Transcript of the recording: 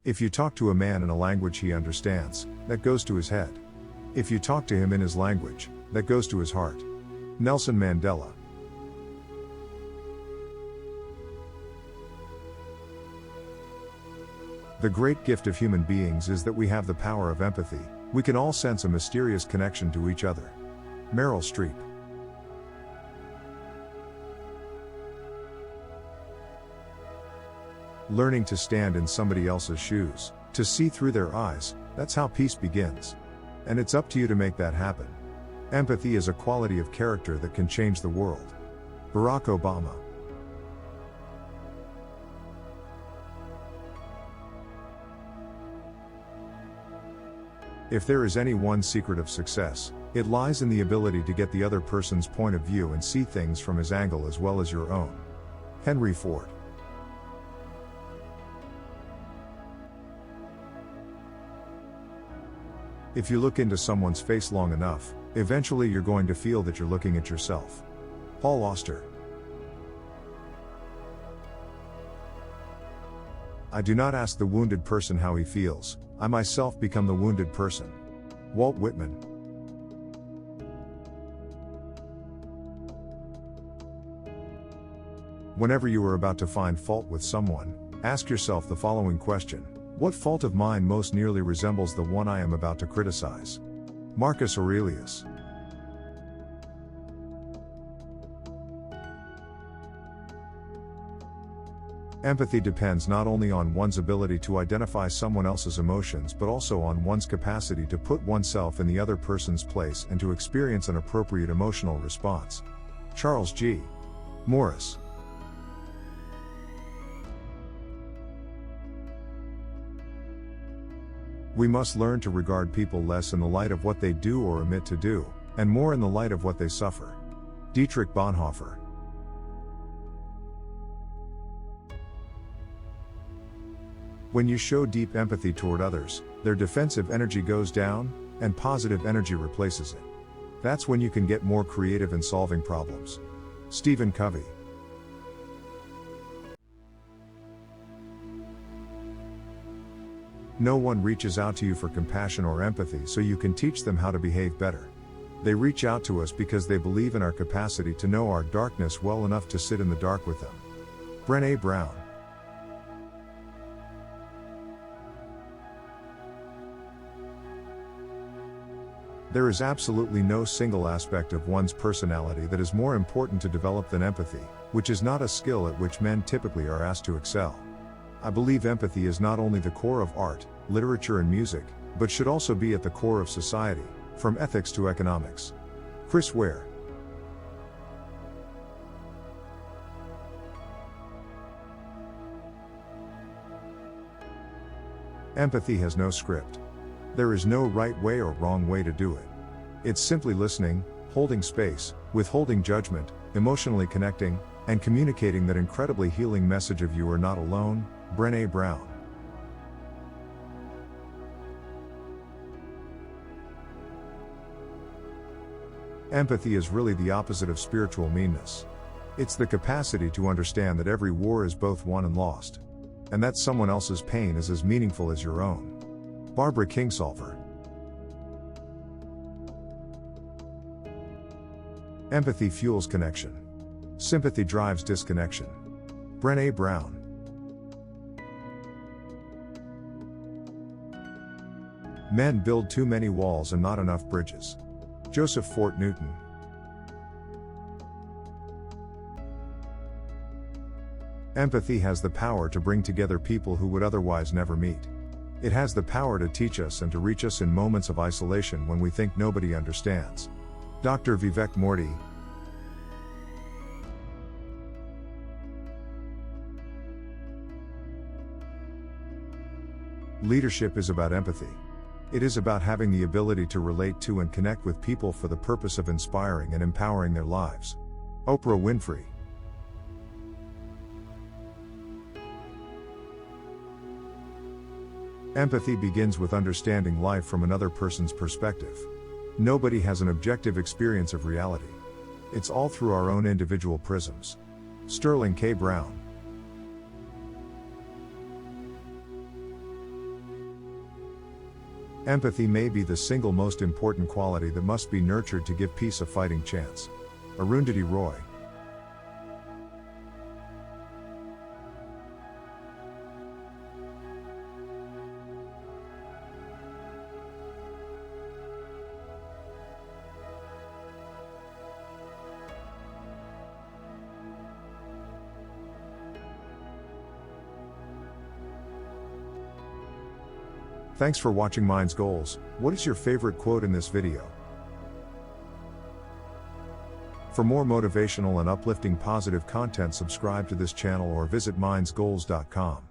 If you talk to a man in a language he understands, that goes to his head. If you talk to him in his language, that goes to his heart. Nelson Mandela. The great gift of human beings is that we have the power of empathy. We can all sense a mysterious connection to each other. Meryl Streep. Learning to stand in somebody else's shoes, to see through their eyes, that's how peace begins. And it's up to you to make that happen. Empathy is a quality of character that can change the world. Barack Obama. If there is any one secret of success, it lies in the ability to get the other person's point of view and see things from his angle as well as your own. Henry Ford. If you look into someone's face long enough, eventually you're going to feel that you're looking at yourself. Paul Auster. I do not ask the wounded person how he feels, I myself become the wounded person. Walt Whitman. Whenever you are about to find fault with someone, ask yourself the following question: what fault of mine most nearly resembles the one I am about to criticize? Marcus Aurelius. Empathy depends not only on one's ability to identify someone else's emotions but also on one's capacity to put oneself in the other person's place and to experience an appropriate emotional response. Charles G. Morris. We must learn to regard people less in the light of what they do or omit to do, and more in the light of what they suffer. Dietrich Bonhoeffer. When you show deep empathy toward others, their defensive energy goes down, and positive energy replaces it. That's when you can get more creative in solving problems. Stephen Covey. No one reaches out to you for compassion or empathy so you can teach them how to behave better. They reach out to us because they believe in our capacity to know our darkness well enough to sit in the dark with them. Brené Brown. There is absolutely no single aspect of one's personality that is more important to develop than empathy, which is not a skill at which men typically are asked to excel. I believe empathy is not only the core of art, literature and music, but should also be at the core of society, from ethics to economics. Chris Ware. Empathy has no script. There is no right way or wrong way to do it. It's simply listening, holding space, withholding judgment, emotionally connecting, and communicating that incredibly healing message of you are not alone. Brené Brown. Empathy is really the opposite of spiritual meanness. It's the capacity to understand that every war is both won and lost, and that someone else's pain is as meaningful as your own. Barbara Kingsolver. Empathy fuels connection. Sympathy drives disconnection. Brené Brown. Men build too many walls and not enough bridges. Joseph Fort Newton. Empathy has the power to bring together people who would otherwise never meet. It has the power to teach us and to reach us in moments of isolation when we think nobody understands. Dr. Vivek Murthy. Leadership is about empathy. It is about having the ability to relate to and connect with people for the purpose of inspiring and empowering their lives. Oprah Winfrey. Empathy begins with understanding life from another person's perspective. Nobody has an objective experience of reality. It's all through our own individual prisms. Sterling K. Brown. Empathy may be the single most important quality that must be nurtured to give peace a fighting chance. Arundhati Roy. Thanks for watching Mind's Goals. What is your favorite quote in this video? For more motivational and uplifting positive content, subscribe to this channel or visit mindsgoals.com.